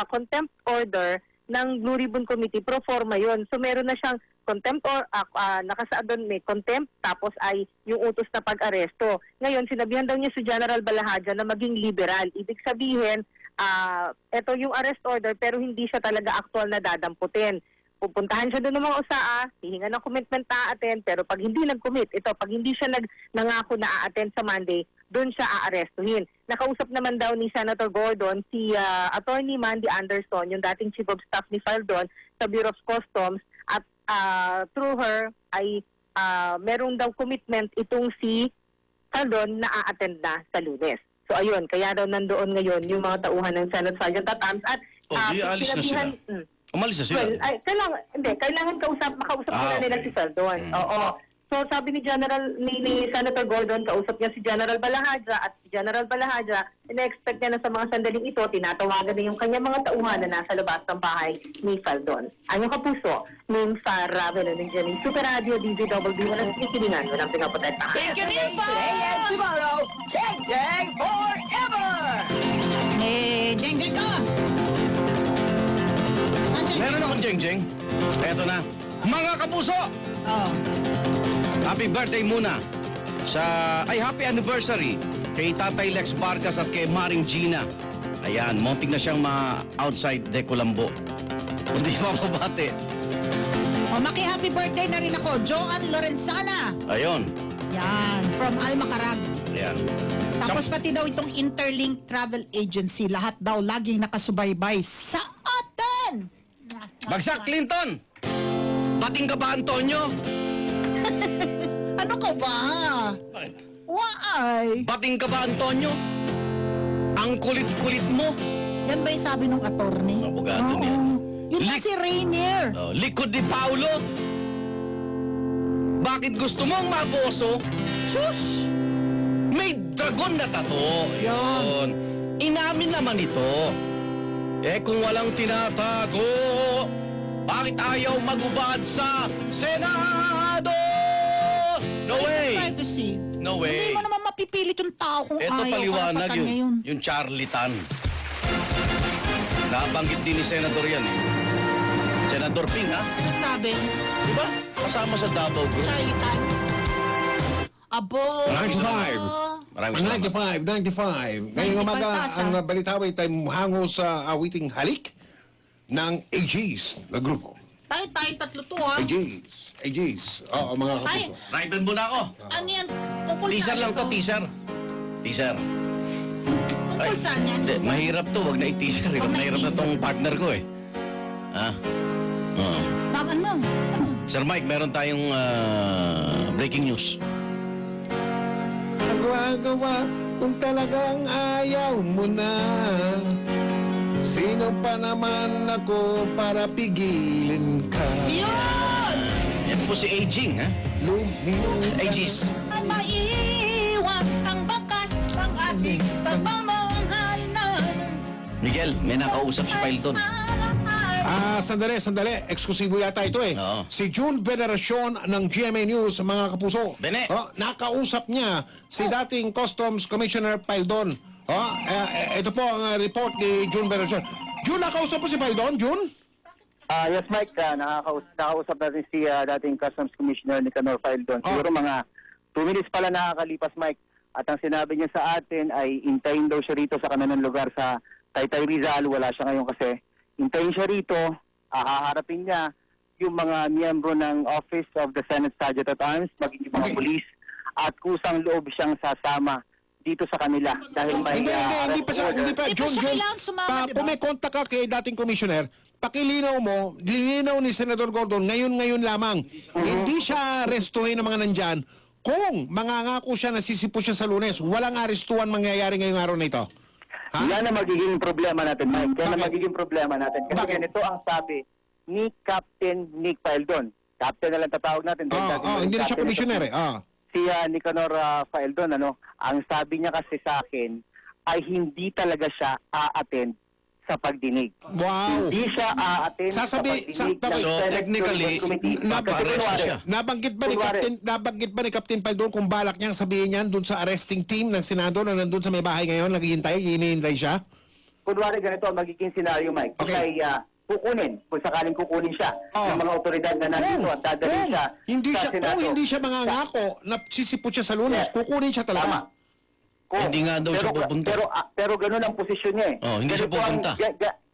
S16: contempt order ng Blue Ribbon Committee, pro forma yun. So meron na siyang contempt or nakasaad doon may contempt, tapos ay yung utos na pag-aresto. Ngayon, sinabihan daw niya si General Balahadia na maging liberal. Ibig sabihin, ito yung arrest order pero hindi siya talaga aktual na dadamputin. Pupuntahan siya doon ng mga usaa, hihinga ng commitment na a-attend, pero pag hindi nag-commit, pag hindi siya nangako na a-attend sa Monday, doon siya aarestuhin. Nakausap naman daw ni Senator Gordon si Attorney Mandy Anderson, yung dating Chief of Staff ni Faldon sa Bureau of Customs, at through her ay merong daw commitment itong si Faldon na a-attend na sa Lunes. So ayun, kaya daw nandoon ngayon yung mga tauhan ng Senate Sergeant at Arms at
S4: alis na sila. Umalis na sila.
S16: Well, kailangan makausap muna nila si Faldon. Oo. So sabi ni Senator Gordon, kausap niya si General Balahadia at si General Balahadia, ina-expect niya na sa mga sandaling ito, tinatawagan na yung kanyang mga tauhan na nasa labas ng bahay ni Faldon. Ang kapuso, ng Farah ng Janine Super Radio, DZWB, walang sikilingan, walang pinaprotektahan.
S2: Thank you, Nimpa! Today and tomorrow, Jeng Jeng forever!
S3: Jeng Jeng ka!
S4: Meron akong jeng-jeng. Eto na. Mga kapuso! Happy birthday muna happy anniversary kay Tatay Lex Vargas at kay Maring Gina. Ayan, muntik na siyang outside de Colombo. Hindi mapabate.
S3: Maki-happy birthday na rin ako, Joan Lorenzana.
S4: Ayun.
S3: Yan, from Almacarag.
S4: Ayan.
S3: Tapos pati daw itong Interlink Travel Agency, lahat daw laging nakasubaybay sa atin.
S4: Bagsak Clinton! Bating ka ba, Antonio?
S3: Ano ka ba?
S4: Bakit?
S3: Why?
S4: Bating ka ba, Antonio? Ang kulit-kulit mo.
S3: Yan ba yung sabi ng attorney?
S4: Abogado niya.
S3: Yun na si Rainier.
S4: Likod ni Paulo. Bakit gusto mong maboso?
S3: Sus!
S4: May dragon na tato. Yun. Inamin naman ito. Kung walang tinatago, bakit ayaw magubad sa Senado? No way!
S3: Privacy.
S4: No way.
S3: Hindi mo naman mapipilit yung tao kung
S4: Ito
S3: ayaw.
S4: paliwanag
S3: karapatan niya yun.
S4: yung Charlitan. Nabanggit din ni Senator yan. Senator Ping, ha?
S3: Ano sabi?
S4: Diba? Kasama sa Davao Group.
S3: Charlitan. Abo.
S1: 95.
S4: Maraming salamat.
S1: 95. Ngayong umaga, ang balita ay tayo hango sa awiting halik ng AGs na grupo.
S3: Tayo tatlo to, ha?
S1: AGs. Oo, mga kapuso.
S4: Rider muna ako.
S3: Ano yan? Tungkol
S4: Teaser
S3: saan
S4: lang to,
S3: ito?
S4: teaser.
S3: Tungkol saan yan?
S4: Hindi, mahirap to. Wag na i-teaser. Mahirap na tong partner ko eh. Oo.
S3: Bakit ano?
S4: Sir Mike, meron tayong breaking news.
S1: Nagawa kung talagang ayaw mo na. Sino pa naman ako para pigilin ka?
S3: Yun!
S4: Yan po si Aging, ha? AGs.
S3: Ang maiiwan ang bakas ng ating pagmamahalan.
S4: Miguel, may nakausap si Pailton.
S1: Sandali. Eksklusibo yata ito eh.
S4: Oo.
S1: Si June Veneracion ng GMA News, mga kapuso.
S4: Bene.
S1: Nakausap niya si dating Customs Commissioner Paildon. Ito po ang report ni June Veneracion. June, nakausap po si Paildon, June?
S17: Yes, Mike. Nakausap natin si dating Customs Commissioner Nicanor Paildon. Siguro mga 2 minutes pala nakakalipas, Mike. At ang sinabi niya sa atin ay intayin daw siya rito sa kanilang lugar sa Taytay Rizal. Wala siya ngayon kasi. Intayin siya rito, haharapin niya yung mga miyembro ng Office of the Senate Sergeant at Arms, maging yung mga police, at kusang loob siyang sasama dito sa kanila dahil may
S1: Hindi pa siya, John,
S3: kailangan sumama, di ba?
S1: kung may kontak ka kay dating commissioner, pakilinaw mo, lilinaw ni Senador Gordon, ngayon lamang. Hindi siya arestuhin ng mga nandyan. Kung mangangako siya na sisipo siya sa Lunes, walang arestuan mangyayari ngayong araw na ito. Ha?
S17: Yan ang magiging problema natin, Mike. Yan ang magiging problema natin. Kasi ganito ang sabi ni Captain Nick Paildon. Captain na lang tatawag natin.
S1: Hindi na siya commissioner eh.
S17: Si Nicanor Paildon, ang sabi niya kasi sa akin ay hindi talaga siya a-attend sa pagdinig.
S1: Wow!
S17: Hindi siya a-attend sa pagdinig ng Senate Committee.
S1: Nabanggit ba ni Captain Paildon kung balak niyang sabihin niyan dun sa arresting team ng Senado na nandun sa may bahay ngayon, hinihintay siya?
S17: Kunwari ganito ang magiging scenario, Mike. Okay. Kukunin, kung sakaling kukunin siya ng mga otoridad na nandito at dadalhin siya sa Senado.
S1: Kung hindi siya mangangako na sisipot siya sa Lunes, kukunin siya talaga.
S4: Hindi nga daw siya pupunta.
S17: Pero ganun ang posisyon niya eh.
S4: Hindi siya pupunta.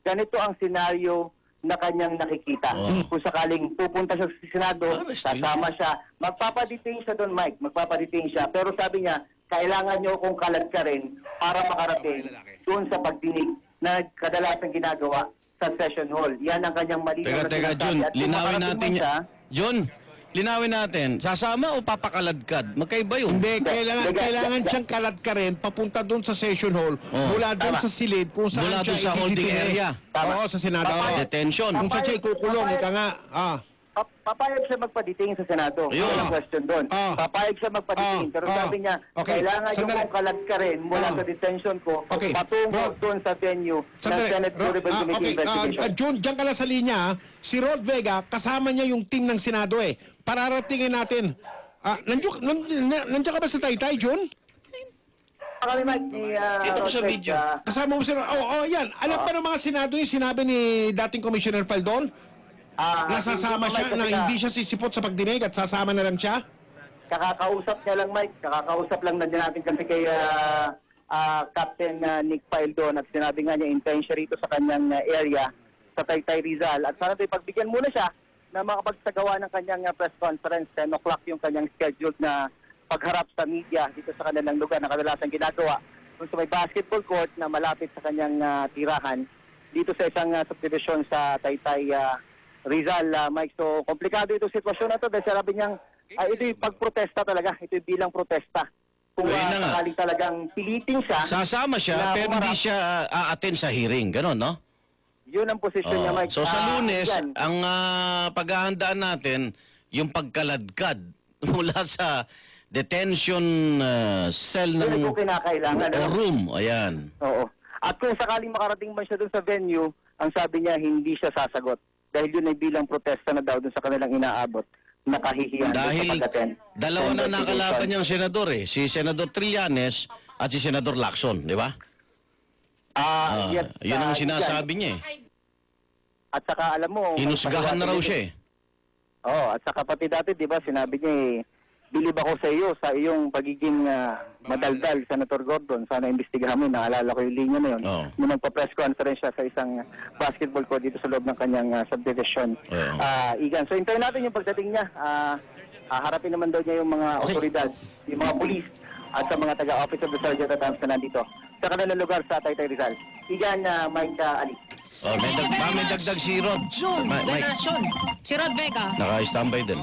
S17: Ganito ang senaryo na kanyang nakikita. Kung sakaling pupunta siya sa Senado, sasama siya, magpapadetain siya doon, Mike. Magpapadetain siya. Pero sabi niya, kailangan niyo kung kalat ka rin para makarating doon sa pagdinig na kadalasang ginagawa sa session hall. Yan ang kanyang malinaw na
S4: Teka, John, linawin natin John, linawin natin, sasama o papakaladkad? Magkaiba yun.
S1: Hindi, kailangan siyang kalad ka rin papunta doon sa session hall, mula doon sa silid kung saan
S4: mula
S1: siya
S4: doon sa holding area.
S1: Oo, sa Senado.
S4: Detention.
S1: Kung saan siya ikukulong, ika nga.
S17: Papayag siya magpa-detain sa Senado. Walang question doon. Papayag siya magpa-detain. Pero sabi niya, kailangan yung kung kalat ka rin mula sa detention ko, patungo doon sa venue ng Senate Tourism Committee investigation.
S1: Jun, diyan ka na sa linya. Si Rod Vega, kasama niya yung team ng Senado eh. Pararatingin natin. Nandiyan ka ba sa Taytay, Jun?
S17: Kami, Mike,
S4: ito ko sa video.
S1: Kasama mo si Rod. Yan. Alam pa ng mga Senado yung sinabi ni dating Commissioner Paildon? Nasasama siya na hindi siya sisipot sa pagdinig at sasama na lang siya?
S17: Kakakausap niya lang, Mike. Kakakausap lang na natin kasi kay Captain Nick Paildon at sinabi nga niya intention rito sa kanyang area sa Taytay Rizal. At sana tayo pagbigyan muna siya na makapagsagawa ng kanyang press conference. 10 o'clock yung kanyang scheduled na pagharap sa media dito sa kanilang lugar na kadalasang ginagawa. Kung sa may basketball court na malapit sa kanyang tirahan dito sa isang subdivision sa Taytay Rizal, Mike. So, komplikado itong sitwasyon na ito dahil sabi niyang ito'y pagprotesta talaga. Ito'y bilang protesta. Kung sakaling talagang pilitin siya.
S4: Sasama siya, pero hindi siya a-attend sa hearing. Ganon, no?
S17: Yun ang posisyon niya, Mike.
S4: So, sa Lunes, ang paghahandaan natin, yung pagkaladkad mula sa detention cell ng room. Ayan.
S17: Oo. At kung sakaling makarating man siya dun sa venue, ang sabi niya, hindi siya sasagot. Dahil yun ay bilang protesta na daw dun sa kanilang inaabot na kahihiyan.
S4: Dahil dalawa na nakalaban niyang senador eh. Si Senador Trillanes at si Senador Lacson, di ba? Yun ang sinasabi niya eh.
S17: At saka alam mo...
S4: Hinusgahan na raw siya eh.
S17: At saka pati dati, di ba, sinabi niya eh, bilib ako sa iyo, sa iyong pagiging madaldal, Senator Gordon. Sana imbestigahan mo, naalala ko yung linya na yun. Nung magpa-press conference siya sa isang basketball court dito sa loob ng kanyang subdivision. Igan, so hintayin natin yung pagdating niya. Harapin naman daw niya yung mga otoridad, yung mga police, at sa mga taga-Office of the Sergeant at Arms na nandito sa kanilang lugar sa Taytay Rizal. Igan, Mike Ali.
S4: May dagdag si Rod.
S3: Si Rod Vega.
S4: Naka-standby din.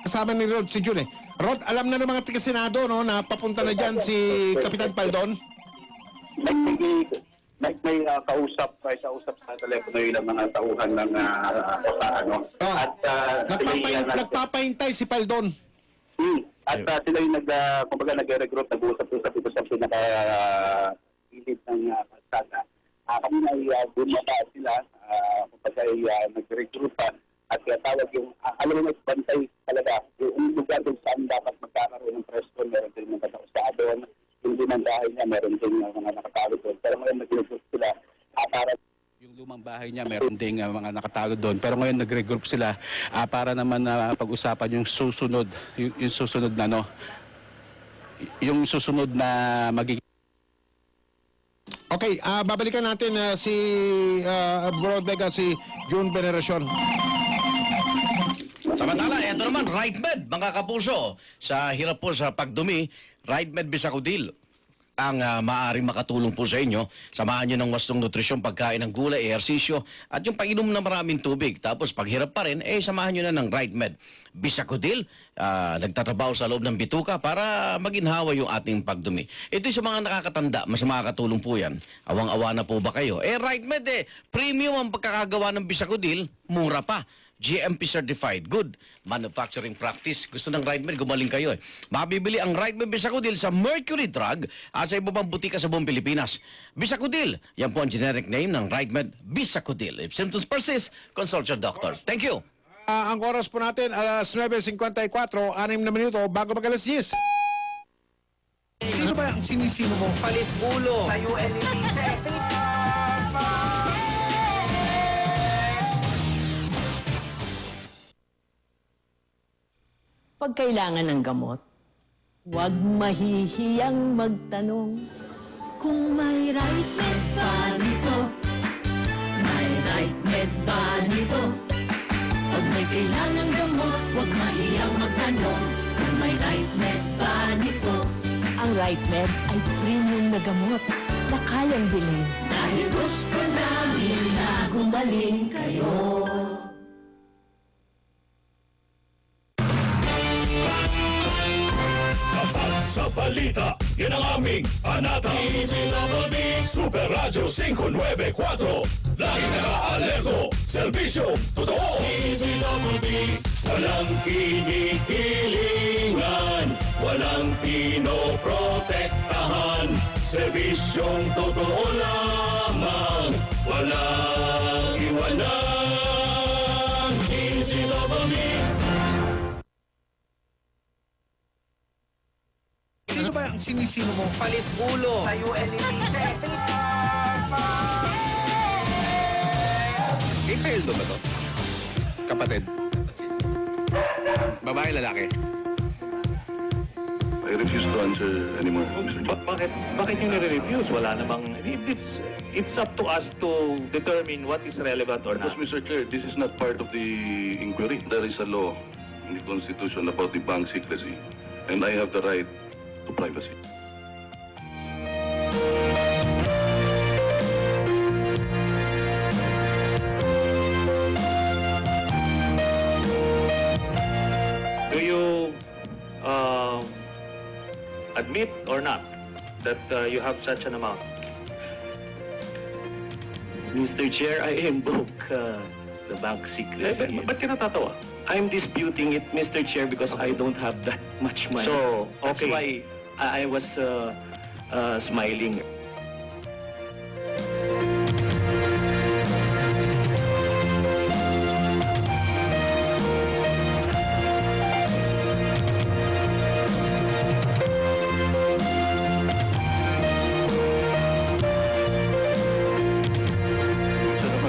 S1: Kasama ni Rod si Jun eh. Rod, alam na ng mga taga-Senado no, na papunta na dyan si Kapitan Paildon?
S14: May kausap sa telepono yung mga tauhan ng At
S1: nagpapahintay si Paildon.
S14: At sila yung nag-regroup, nag-uusap-usap ito sa pinaka-ilid ng kalsada. Kami na bumaba sila, kapag ay nag-regroup pa. At tawag yung, alam mo, bantay talaga. Yung lugar kung saan dapat magkakaroon ng presko, meron din mga katausado. Yung lumang bahay niya, meron din mga nakatawag doon. Pero ngayon nag-regroup sila para...
S18: Yung lumang bahay niya, meron din mga nakatawag doon. Pero ngayon nag-regroup sila para naman pag-usapan yung susunod, yung susunod na, yung susunod na magiging...
S1: Okay, babalikan natin si Rod Vega, si Jun Veneracion.
S4: Samantala, eto naman, RightMed, mga kapuso. Sa hirap po sa pagdumi, RightMed Bisacudil ang maaaring makatulong po sa inyo. Samahan nyo ng wastong nutrisyon, pagkain ng gulay, ehersisyo, at yung pag-inom ng maraming tubig. Tapos pag hirap pa rin, samahan nyo na ng RightMed Bisacudil. Nagtatrabaho sa loob ng bituka para maginhawa yung ating pagdumi. Ito sa mga nakakatanda, mas makakatulong po yan. Awang-awa na po ba kayo? RightMed premium ang pagkakagawa ng Bisacudil, mura pa. GMP certified, good manufacturing practice. Gusto ng RightMed, gumaling kayo Mabibili ang RightMed Bisacudil sa Mercury Drug at sa iba pang butika sa buong Pilipinas. Bisacudil, yan po ang generic name ng RightMed Bisacudil. If symptoms persist, consult your doctor. Thank you.
S1: Ang oras po natin, alas 9:54, 6 na minuto, bago mag-alas 10. Sino ba ang sinisino mo?
S8: Palit ulo. Sa UNED.
S2: Pag kailangan ng gamot, huwag mahihiyang magtanong. Kung may RightMed ba nito? May RightMed ba nito? Pag may kailangan gamot, huwag mahihiyang magtanong. Kung may RightMed ba nito? Ang RightMed ay premium na gamot na kayang bilhin. Dahil gusto namin na gumaling kayo.
S19: Sa balita, yan ang aming panata. Super Radio 594. Lagi naka-alerto. Serbisyong totoo. Walang kinikilingan. Walang pinoprotektahan. Serbisyong totoo lamang. Walang iwanan.
S1: Sino ba ang sinisino mo?
S8: Palit ulo. Sa UNED.
S18: Ipaildo ba to? Kapatid? Babae, lalaki?
S19: I refuse to answer anymore, Mr. Chair.
S15: Bakit nyo nire-refuse? Wala namang... It's up to us to determine what is relevant or not.
S19: Because, Mr. Chair, this is not part of the inquiry. There is a law in the Constitution about the bank secrecy, and I have the right to privacy.
S15: Do you admit or not that you have such an amount?
S20: Mr. Chair, I invoke the bank secrecy.
S15: Ba't ka natatawa?
S20: I'm disputing it, Mr. Chair, because I don't have that much money.
S15: So, okay.
S20: That's why I was smiling.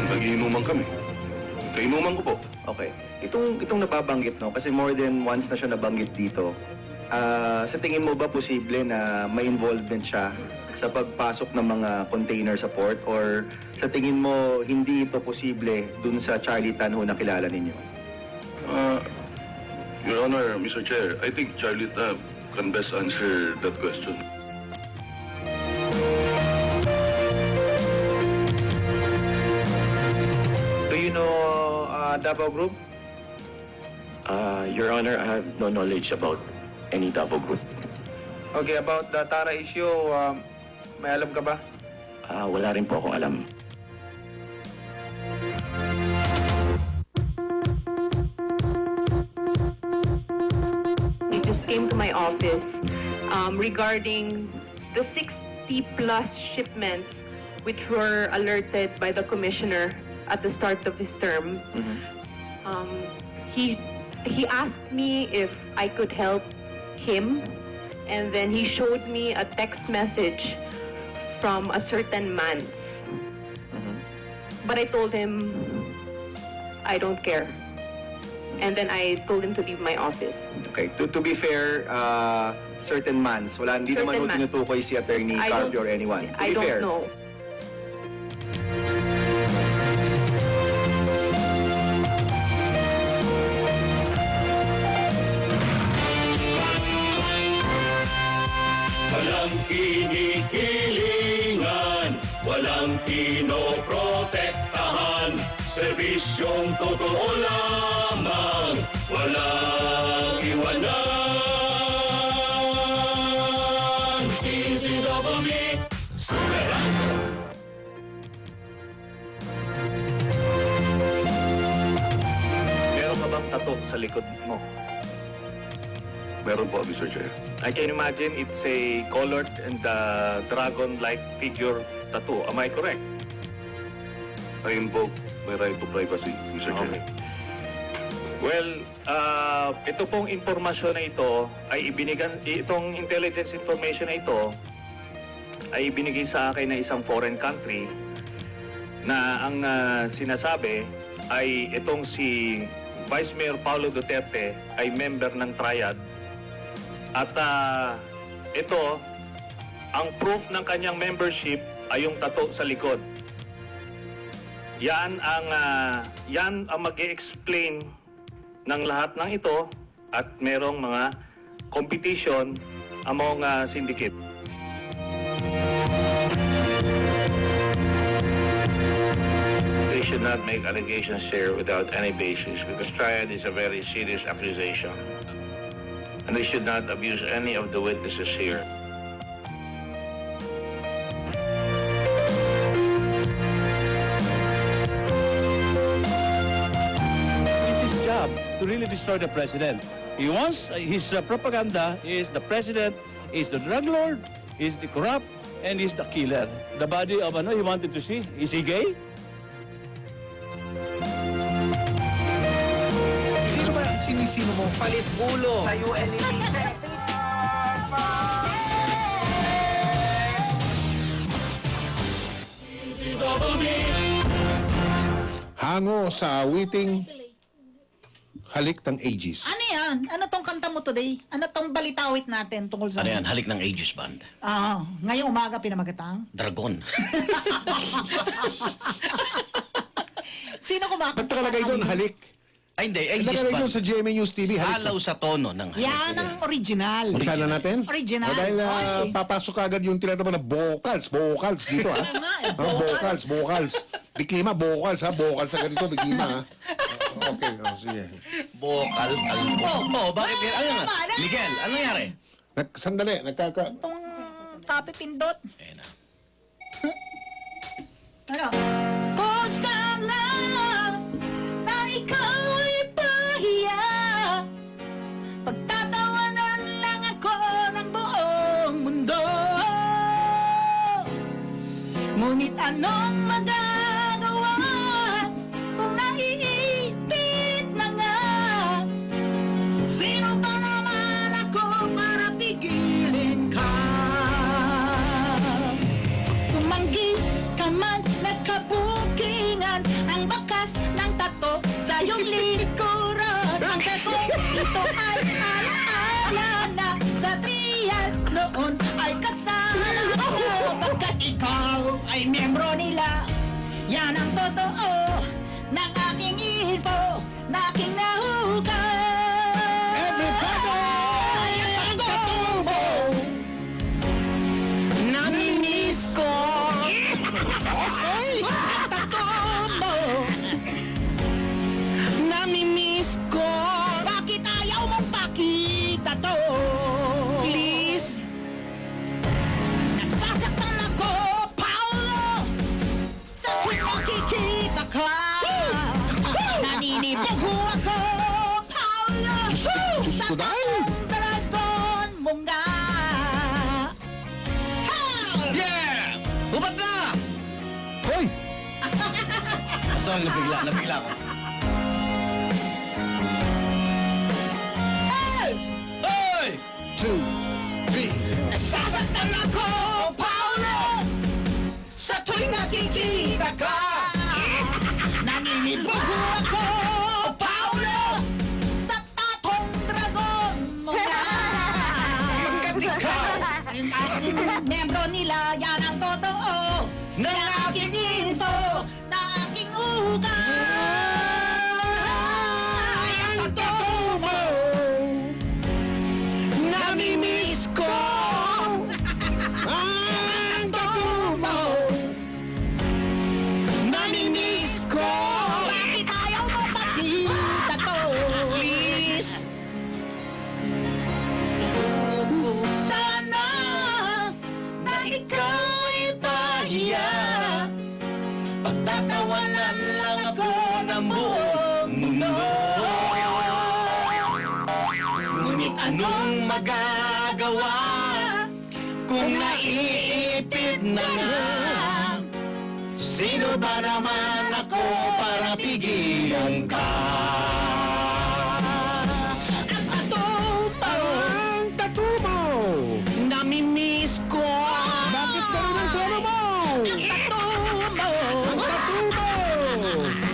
S19: Nagiinuman kami. Kainuman ko po.
S20: Okay. Itong nababanggit, no? Kasi more than once na siya nabanggit dito. Sa tingin mo ba posible na may involvement siya sa pagpasok ng mga container sa port? Or sa tingin mo hindi ito posible dun sa Charlie Tan ho na kilala ninyo?
S19: Your Honor, Mr. Chair, I think Charlie can best answer that question.
S20: Do you know Davao Group? Your Honor, I have no knowledge about any Davao Group.
S8: Okay, about the Tara issue, may alam ka ba?
S20: Wala rin po akong alam.
S12: They just came to my office regarding the 60-plus shipments which were alerted by the commissioner at the start of his term. He asked me if I could help him, and then he showed me a text message from a certain man's. But I told him I don't care. And then I told him to leave my office.
S20: Okay, to be fair, certain mans. Hindi naman ho tinutukoy si Attorney Carpio or anyone. To be fair.
S12: I don't know.
S21: kinikilingan, walang pinoprotektahan, serbisyong totoo lamang, walang iwanan. DZWB, Sumeranggo.
S15: Meron ka bang tattoo sa likod mo?
S19: Meron po, Mr. Chair.
S15: I can imagine it's a colored and dragon-like figure tattoo. Am I correct?
S19: I invoke my right to privacy, Mr. Chair.
S15: Well, ito pong impormasyon na ito ay itong intelligence information na ito ay ibinigay sa akin ng isang foreign country na ang sinasabi ay itong si Vice Mayor Paulo Duterte ay member ng Triad. At ito, ang proof ng kanyang membership ay yung tattoo sa likod. Yan ang mag-i-explain ng lahat ng ito at merong mga competition among syndicate.
S13: They should not make allegations here without any basis because Triad is a very serious accusation. And they should not abuse any of the witnesses here.
S22: It's his job to really destroy the president. He wants, his propaganda is the president is the drug lord, is the corrupt, and is the killer. The body of he wanted to see, is he gay?
S9: Sino mo? Palit ulo. Sa UN
S1: Hango sa awiting Halik ng Aegis.
S3: Ano yan? Ano tong kanta mo today? Ano tong balitawit natin tungkol sa...
S4: Ano yan? Halik ng Aegis Band.
S3: Ngayong umaga pinamagatang.
S4: Dragon.
S3: Sino kumakanta?
S1: Ba't nakalagay doon, halik?
S4: Ay, hindi. Aegis
S1: Nakalagay
S4: Band.
S1: doon sa GMA News TV, halik.
S4: Halaw sa tono ng halik.
S3: Yan ang original.
S1: Umpisa na natin?
S3: Original.
S1: Dahil
S3: Okay.
S1: papasok agad yung tinatawag na vocals dito, ha? Vocals. Bikima, vocals, ha? Vocals sa ganito, bikima, ha? Okay, sige.
S4: Bokal, kalbo. Bakit? Ano nga? Miguel, ano nangyari?
S1: Sandali,
S3: Itong copy pindot. Ano? Kung sana na ikaw ay pahiya, pagtatawanan lang ako ng buong mundo. Ngunit anong magagawa kung naiipit na nga? Sino pa naman ako para pigilin ka? Tumanggi ka man, nagkabukingan ang bakas ng tato sa iyong likuran. Ang tato, ito ay alaala na sa trial noon ay kasama ko. Pagkat ikaw ay miyembro nila, yan ang totoo ng aking info na aking nahukay. Everybody! Ang tattoo mo, namimiss ko. Ang tattoo mo, namimiss ko. Bakit ayaw mong pakita to? Please. Nasasaktan ako, Paolo, sa tuwing nakikita ka. Naninibago ako, Paolo, sa taong dragon mo nga.
S4: Yeah! Hubad na!
S1: Hoy!
S4: Sorry, nabigla ka.
S3: Hey!
S1: 2, 3.
S3: Nasasaktan ako, Paolo, sa tuwing nakikita ka. Naninibago ako, Paolo, sa tatong dragon mo nga. Pagkat ikaw, ang aking membro nila, yan ang totoo ng aking info, na aking ugat.
S4: anong magagawa kung naiipit na nga? Sino ba naman ako para pigilan ka?
S1: Ang tattoo mo!
S4: Namimiss ko.
S1: Bakit ka rin ang tono mo?
S4: Ang tattoo mo.
S1: Ang tattoo mo!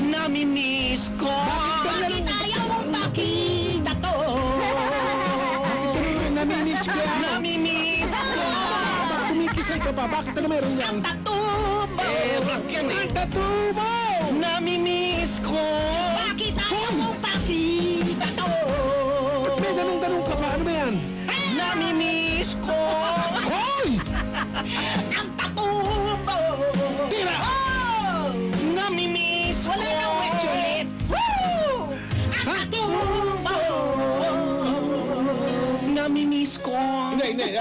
S4: Namimiss ko.
S3: Bakit ayaw mong makita to?
S1: Bakit ka rin namimiss ka?
S4: Namimiss ko.
S1: Bakit kumikisay ka ba? Bakit na meron yan?
S3: Tattoo mo!
S4: Rock yan eh.
S1: Ang tattoo mo!
S4: Namimiss ko.
S3: Bakit ayaw mong makita to?
S1: May ganun-ganun ka pa. Ano ba yan?
S4: Namimiss ko.
S1: Hoy!
S3: Ang tattoo mo!
S1: Tira!
S3: Oh!
S4: Namimiss ko.
S3: Wala nang wet your lips! Woo! Ang tattoo mo!
S4: Namimiss ko.
S1: Hindi.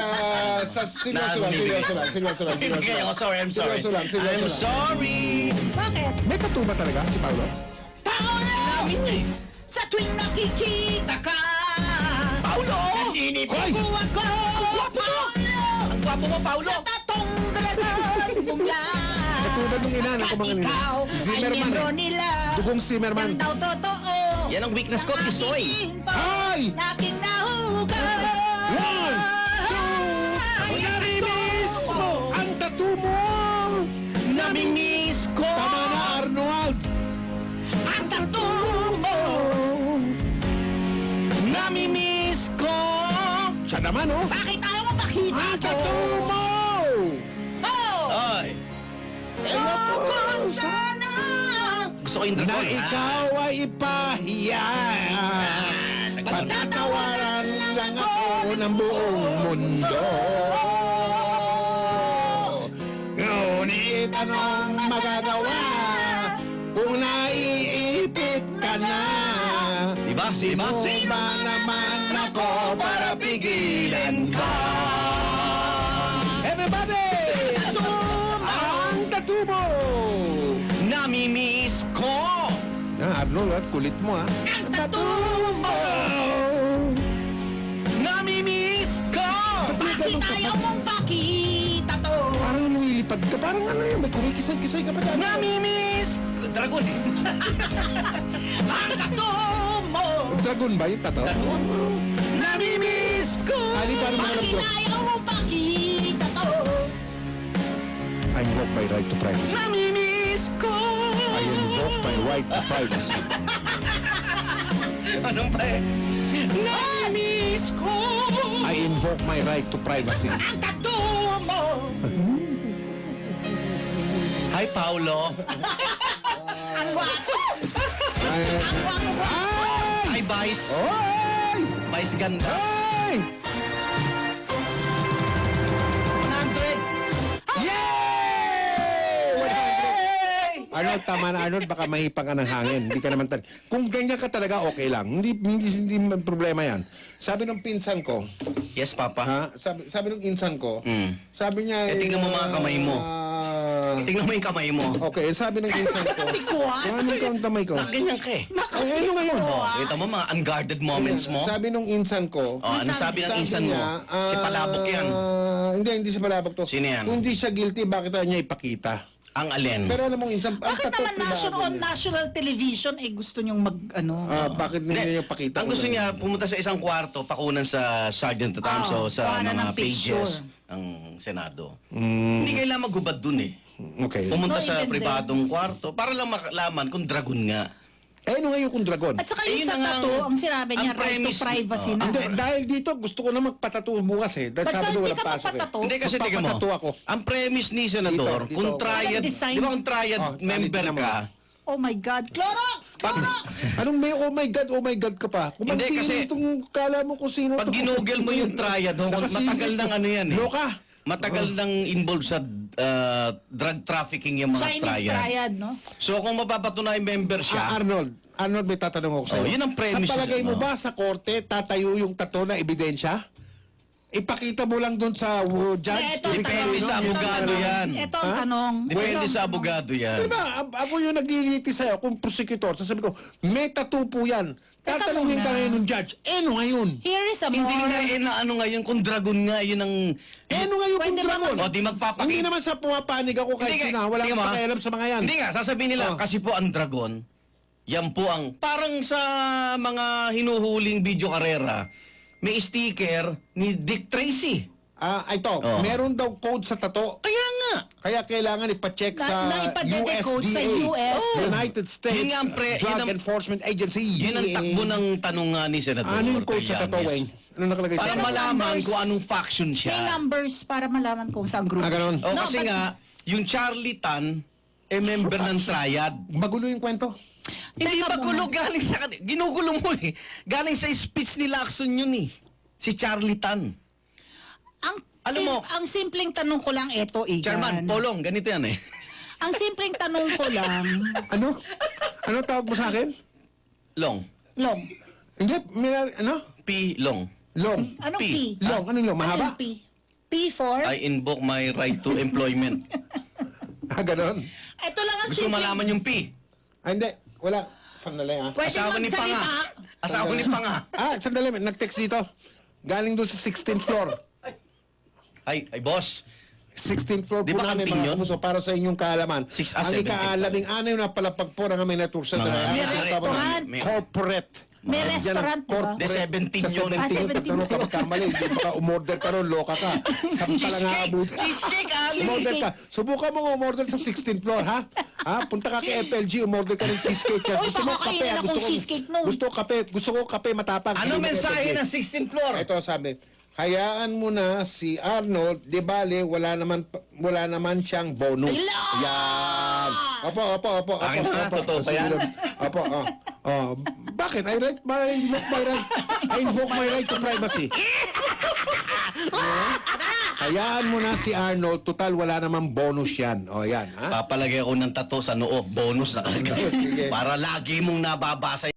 S1: Seryoso lang.
S4: Okay, I'm sorry.
S1: Seryoso lang.
S4: I'm sorry.
S3: Bakit?
S1: May tattoo ba talaga si Paolo?
S3: Paolo! Sa tuwing nakikita ka,
S4: Paulo!
S1: Hoy!
S3: ako, Paolo!
S4: Ang gwapo mo, Paulo!
S3: Sa tatong dalagan mong yan.
S1: Katulad ng ina ng kumanganin.
S3: Ikaw ay
S1: Zimmerman.
S3: membro nila.
S1: Dugong Zimmerman.
S3: Yan daw totoo.
S4: Yan ang weakness ko, Tisoy.
S1: Hoy!
S3: Naking nahugan.
S1: 1, 2, namimiss mo! Ang tattoo mo!
S4: Namimiss ko.
S1: Tama na, Arnold!
S3: Ang tattoo mo.
S4: Namimiss ko.
S1: Siya naman, oh!
S3: Bakit ayaw mo makita
S1: Ang
S3: ko?
S1: tattoo mo!
S3: Oh!
S4: Ay,
S3: Ako sana.
S4: gusto ko yung
S1: Na
S4: dragon, ha?
S1: ikaw ay ipahiya. Patatawaran lang ako ng buong mundo. Ngunit anong magagawa kung naiipit ka na?
S4: Diba?
S1: Sino ba naman ako para pigilan ka? Everybody! Ang tattoo mo!
S4: Namimiss ko.
S1: Arnold, kulit mo, ha?
S3: Ang tattoo mo.
S4: Namimiss ko.
S3: Bakit ayaw mong makita to?
S1: Parang lumilipad ka. Parang ano yun, may kumikisay-kisay ka pa dyan.
S4: Namimiss ko. Dragon.
S3: Ang tattoo mo.
S1: Dragon ba yung tato?
S4: Namimiss ko.
S1: Ali, parang mga
S3: Bakit
S1: ko.
S3: ayaw mong makita to?
S1: I invoke my right to privacy.
S4: Namimiss ko.
S1: I invoke my right to privacy.
S4: Anong pa eh? Namimiss ko.
S1: I invoke my right to privacy.
S3: Ang tattoo mo.
S4: Hi, Paulo.
S3: Ang gwapo. Ang gwapo mo.
S4: Hi, Vice.
S1: Oy!
S4: Vice ganda.
S1: Hey!
S4: 100.
S1: Yay! 100! Arnold, tama na Arnold, baka mahipang ka ng hangin. Hindi ka naman kung ganyan ka talaga, okay lang. Hindi man problema yan. Sabi ng pinsan ko,
S4: Yes, Papa.
S1: ha? Sabi ng insan ko, sabi niya,
S4: Eh, tingnan mo mga kamay mo. Tingnan mo yung kamay mo.
S1: Okay, sabi ng insan ko, ano ka ang tamay ko?
S4: Ganyan ka eh.
S1: Ano ngayon?
S4: Kita mo mga unguarded moments mo.
S1: Sabi nung insan ko,
S4: Ano sabi ng insan mo? Si Palabok yan.
S1: Hindi si Palabok to.
S4: Sino yan?
S1: Kung hindi siya guilty, bakit ayaw niya ipakita?
S4: Ang alin?
S1: Pero alam mo, insan, ang
S3: Bakit
S1: tattoo
S3: naman
S1: privado niya.
S3: national television gusto niyong
S1: Bakit hindi niya ipakita?
S4: Ang gusto niya, pumunta sa isang kwarto, pakunan sa Sergeant at Arms o sa
S3: kuhanan
S4: mga
S3: ng picture.
S4: pages ng Senado. Hindi kailangan maghubad dun eh.
S1: Okay.
S4: Pumunta
S3: No,
S4: sa
S3: even
S4: pribadong kwarto para lang makalaman kung dragon nga.
S1: Eh, ano ngayon kung dragon?
S3: At saka yung
S4: Yun
S3: sa
S4: ang-
S3: tattoo, ang sinabi niya,
S4: ang
S3: right to
S4: premise-
S3: privacy na.
S1: Hindi, dahil dito, gusto ko na magpatattoo bukas eh. Dahil
S3: Ba't
S1: sabi ko
S3: hindi
S1: walang
S3: ka
S1: pasok
S3: magpatato?
S1: eh.
S4: Hindi kasi tingnan mo,
S1: Magpapatato ako.
S4: ang premise ni Senador,
S1: Dito.
S4: kung triad,
S3: Walang design.
S4: di ba kung triad member
S1: tingnan mo.
S4: ka,
S3: Oh my God. Clorox! Clorox!
S1: Anong may oh my God ka pa? Kung
S4: Hindi, kasi-
S1: itong kala mo kung sino
S4: pag
S1: to.
S4: ginugel mo yung triad, matagal ng ano yan eh.
S1: Loka.
S4: Matagal nang involved sa drug trafficking yung mga
S3: Chinese triad, no?
S4: So kung mapapatunayan member siya,
S1: Arnold, may tatanong ako sa'yo.
S4: Oh, yun ang premise.
S1: Sa palagay mo
S4: Oh.
S1: ba sa korte, tatayo yung tattoo na ebidensya? ipakita mo lang doon sa judge.
S4: Depende sa abogado yan.
S3: Ito ang tanong.
S4: Depende sa abogado yan.
S1: Diba, ako yung nagliliti sa'yo, kung prosecutor, sasabi ko, may tattoo po yan. Tatanungin ka ngayon ng judge, ano ngayon?
S3: Here is a more...
S4: Hindi nga na ano ngayon, kung dragon nga, yun ang...
S1: Ano ngayon kung dragon?
S4: O, di magpapakita.
S1: Hindi naman sa pumapanig ako kahit sina, wala akong pakialam sa mga yan.
S4: Hindi nga, sasabihin nila, kasi po ang dragon, yan po ang, parang sa mga hinuhuling video karera, may sticker ni Dick Tracy.
S1: Ito, meron daw code sa tato.
S4: Kaya nga.
S1: Kaya kailangan ipacheck sa
S3: code sa
S1: USDA,
S3: US.
S1: United States
S4: Yun nga ang
S1: Drug Enforcement Agency.
S4: Yun ang takbo ng tanong nga ni Senator.
S1: Ano yung code sa tato,
S4: Orcayanes.
S1: Weng? Ano nakalagay sa
S4: Para
S1: tato?
S4: malaman kung anong faction
S3: May
S4: siya.
S3: numbers para malaman kung saan group.
S1: Ganon.
S4: O kasi nga, yung Charlie Tan, member ng triad.
S1: Magulo yung kwento.
S4: Hindi magulo, galing sa... Ginugulo mo eh. Galing sa speech ni Lacson yun eh. Si Charlie Tan.
S3: Ang simpleng tanong ko lang ito, Igan.
S4: Chairman, Polong, ganito yan eh.
S3: Ang simpleng tanong ko lang...
S1: Ano? Ano tawag mo sa akin?
S4: Long.
S3: Long.
S1: Hindi, ano?
S4: P. Long.
S1: Long.
S3: Anong P?
S1: Long. Anong long? Mahaba?
S3: Anong P? P for?
S4: I invoke my right to employment.
S1: Ganon.
S3: Ito lang ang
S4: Gusto
S3: simpleng...
S4: malaman yung P.
S1: Hindi. Wala. Sandali
S3: Pwede
S4: Asawa ni Panga.
S3: magsalita.
S4: Asawa ni Panga.
S1: Sandali. Nag-text dito. Galing doon sa 16th floor.
S4: Ay, boss.
S1: 16th floor
S4: Di
S1: po
S4: ba
S1: namin
S4: camping
S1: mga
S4: yun?
S1: kapuso para sa inyong kaalaman. Ang
S4: 17th
S1: ika-16 na palapag po ng aming natursa
S4: Mga
S1: na
S4: may
S3: restaurant.
S1: corporate.
S3: May restaurant, diba?
S4: De 17 yun.
S1: Sa 17 yun. Pag kamali, hindi baka umorder ka ron, loka ka. Samtala nga abot.
S4: Cheesecake,
S1: Umorder ka. Subukan mo umorder sa 16th floor, ha? Punta ka kay FLG, umorder ka ng cheesecake. Gusto mo
S3: baka
S1: kape,
S3: kainin akong cheesecake nun.
S1: Gusto ko kape matapang.
S4: Ano
S1: Hindi mo
S4: mensahe
S1: FLG.
S4: ng 16th floor?
S1: Ito sabi, hayaan mo na si Arnold, di bale, wala naman siyang bonus. Yan. Opo.
S4: Akin na nga, totoo pa yan.
S1: Opo, bakit? I invoke my right to privacy. Hayaan mo na si Arnold, total wala namang bonus yan. O yan, ha?
S4: Papalagay ako ng tato sa noo. Bonus na kagad.
S1: Sige.
S4: Para lagi mong nababasa